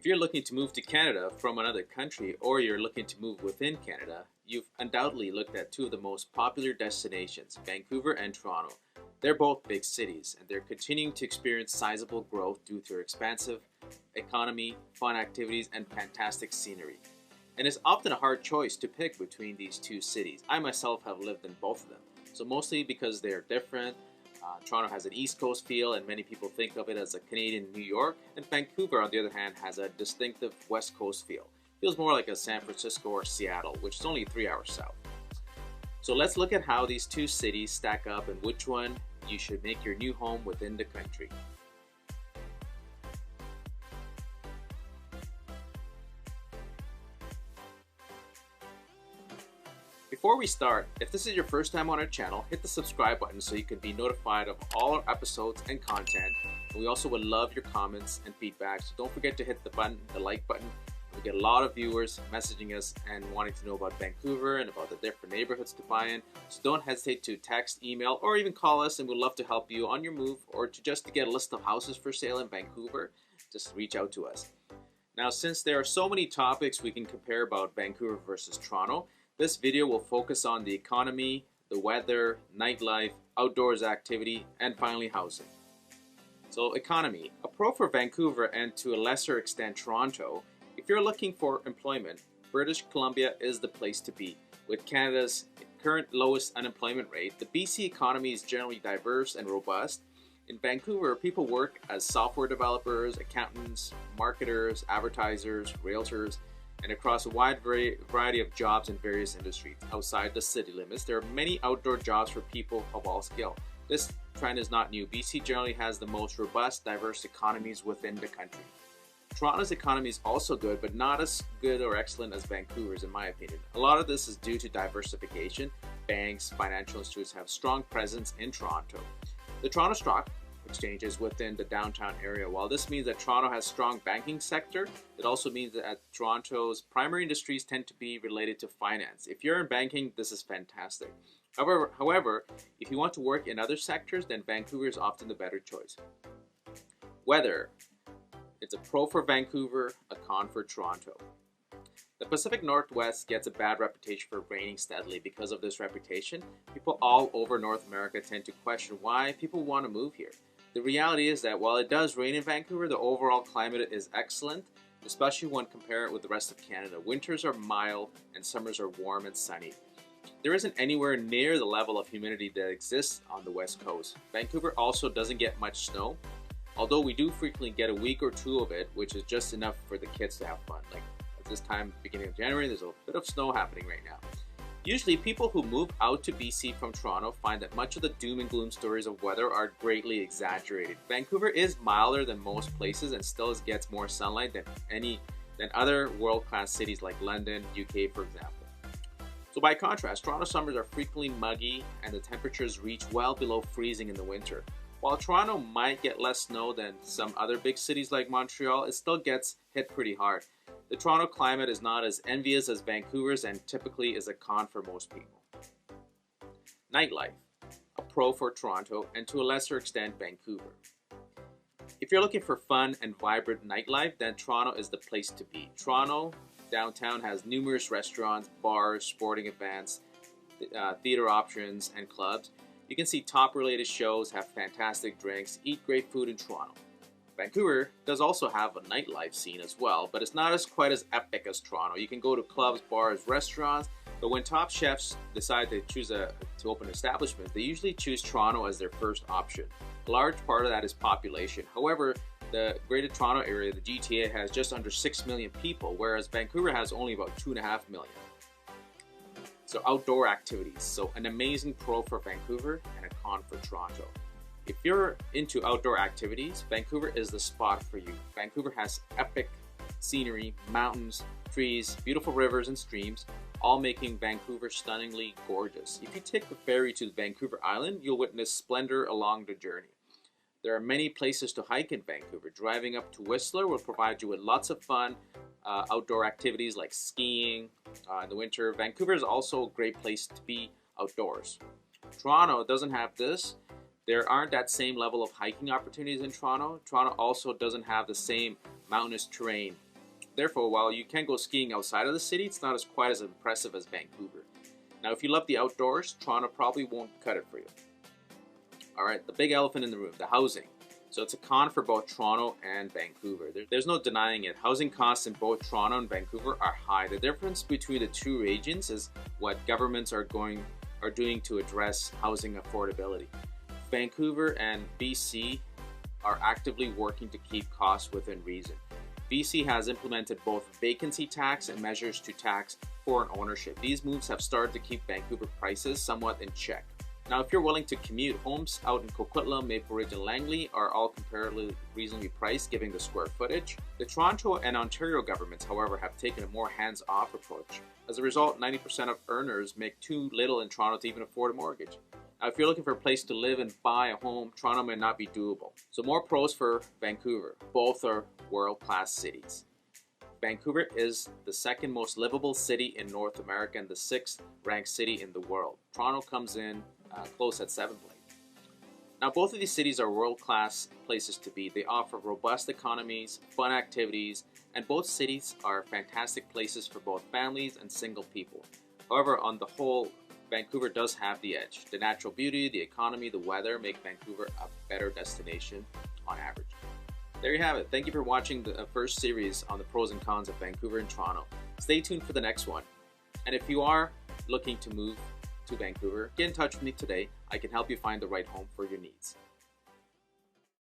you're looking to move to Canada from another country, or you're looking to move within Canada, you've undoubtedly looked at two of the most popular destinations, Vancouver and Toronto. They're both big cities, and they're continuing to experience sizable growth due to their expansive economy, fun activities, and fantastic scenery. And it's often a hard choice to pick between these two cities. I myself have lived in both of them, so mostly because they are different. Toronto has an East Coast feel, and many people think of it as a Canadian New York. And Vancouver, on the other hand, has a distinctive West Coast feel. Feels more like a San Francisco or Seattle, which is only 3 hours south. So let's look at how these two cities stack up and which one you should make your new home within the country. Before we start, if this is your first time on our channel, hit the subscribe button so you can be notified of all our episodes and content. And we also would love your comments and feedback, so don't forget to hit the like button. We get a lot of viewers messaging us and wanting to know about Vancouver and about the different neighborhoods to buy in. So don't hesitate to text, email, or even call us, and we'd love to help you on your move, or to get a list of houses for sale in Vancouver. Just reach out to us. Now, since there are so many topics we can compare about Vancouver versus Toronto, this video will focus on the economy, the weather, nightlife, outdoors activity, and finally housing. So economy, a pro for Vancouver and to a lesser extent Toronto. If you're looking for employment, British Columbia is the place to be. With Canada's current lowest unemployment rate, the BC economy is generally diverse and robust. In Vancouver, people work as software developers, accountants, marketers, advertisers, realtors, and across a wide variety of jobs in various industries. Outside the city limits, there are many outdoor jobs for people of all skill. This trend is not new. BC generally has the most robust, diverse economies within the country. Toronto's economy is also good, but not as good or excellent as Vancouver's, in my opinion. A lot of this is due to diversification. Banks, financial institutes have strong presence in Toronto. The Toronto Stock Exchange is within the downtown area. While this means that Toronto has strong banking sector, it also means that Toronto's primary industries tend to be related to finance. If you're in banking, this is fantastic. However, if you want to work in other sectors, then Vancouver is often the better choice. Weather. It's a pro for Vancouver, a con for Toronto. The Pacific Northwest gets a bad reputation for raining steadily. Because of this reputation, people all over North America tend to question why people want to move here. The reality is that while it does rain in Vancouver, the overall climate is excellent, especially when compared with the rest of Canada. Winters are mild and summers are warm and sunny. There isn't anywhere near the level of humidity that exists on the West Coast. Vancouver also doesn't get much snow, although we do frequently get a week or two of it, which is just enough for the kids to have fun. Like at this time, beginning of January, there's a bit of snow happening right now. Usually, people who move out to BC from Toronto find that much of the doom and gloom stories of weather are greatly exaggerated. Vancouver is milder than most places and still gets more sunlight than other world-class cities like London, UK, for example. So by contrast, Toronto summers are frequently muggy and the temperatures reach well below freezing in the winter. While Toronto might get less snow than some other big cities like Montreal, it still gets hit pretty hard. The Toronto climate is not as envious as Vancouver's and typically is a con for most people. Nightlife, a pro for Toronto and to a lesser extent Vancouver. If you're looking for fun and vibrant nightlife, then Toronto is the place to be. Toronto downtown has numerous restaurants, bars, sporting events, theater options, and clubs. You can see top related shows, have fantastic drinks, eat great food in Toronto. Vancouver does also have a nightlife scene as well, but it's not quite as epic as Toronto. You can go to clubs, bars, restaurants, but when top chefs decide to open establishments, they usually choose Toronto as their first option. A large part of that is population. However, the Greater Toronto area, the GTA, has just under 6 million people, whereas Vancouver has only about 2.5 million. So outdoor activities. So an amazing pro for Vancouver and a con for Toronto. If you're into outdoor activities, Vancouver is the spot for you. Vancouver has epic scenery, mountains, trees, beautiful rivers and streams, all making Vancouver stunningly gorgeous. If you take the ferry to Vancouver Island, you'll witness splendor along the journey. There are many places to hike in Vancouver. Driving up to Whistler will provide you with lots of fun outdoor activities like skiing in the winter. Vancouver is also a great place to be outdoors. Toronto doesn't have this. There aren't that same level of hiking opportunities in Toronto. Toronto also doesn't have the same mountainous terrain Therefore, while you can go skiing outside of the city, it's not quite as impressive as Vancouver. Now, if you love the outdoors, Toronto probably won't cut it for you. Alright, the big elephant in the room, the housing. So it's a con for both Toronto and Vancouver. There's no denying it. Housing costs in both Toronto and Vancouver are high. The difference between the two regions is what governments are doing to address housing affordability. Vancouver and BC are actively working to keep costs within reason. BC has implemented both vacancy tax and measures to tax foreign ownership. These moves have started to keep Vancouver prices somewhat in check. Now, if you're willing to commute, homes out in Coquitlam, Maple Ridge, and Langley are all comparatively reasonably priced given the square footage. The Toronto and Ontario governments, however, have taken a more hands-off approach. As a result, 90% of earners make too little in Toronto to even afford a mortgage. Now, if you're looking for a place to live and buy a home, Toronto may not be doable. So more pros for Vancouver. Both are world-class cities. Vancouver is the second most livable city in North America and the 6th ranked city in the world. Toronto comes in close at 7th place. Now, both of these cities are world-class places to be. They offer robust economies, fun activities, and both cities are fantastic places for both families and single people. However, on the whole, Vancouver does have the edge. The natural beauty, the economy, the weather make Vancouver a better destination on average. There you have it. Thank you for watching the first series on the pros and cons of Vancouver and Toronto. Stay tuned for the next one. And if you are looking to move to Vancouver, get in touch with me today. I can help you find the right home for your needs.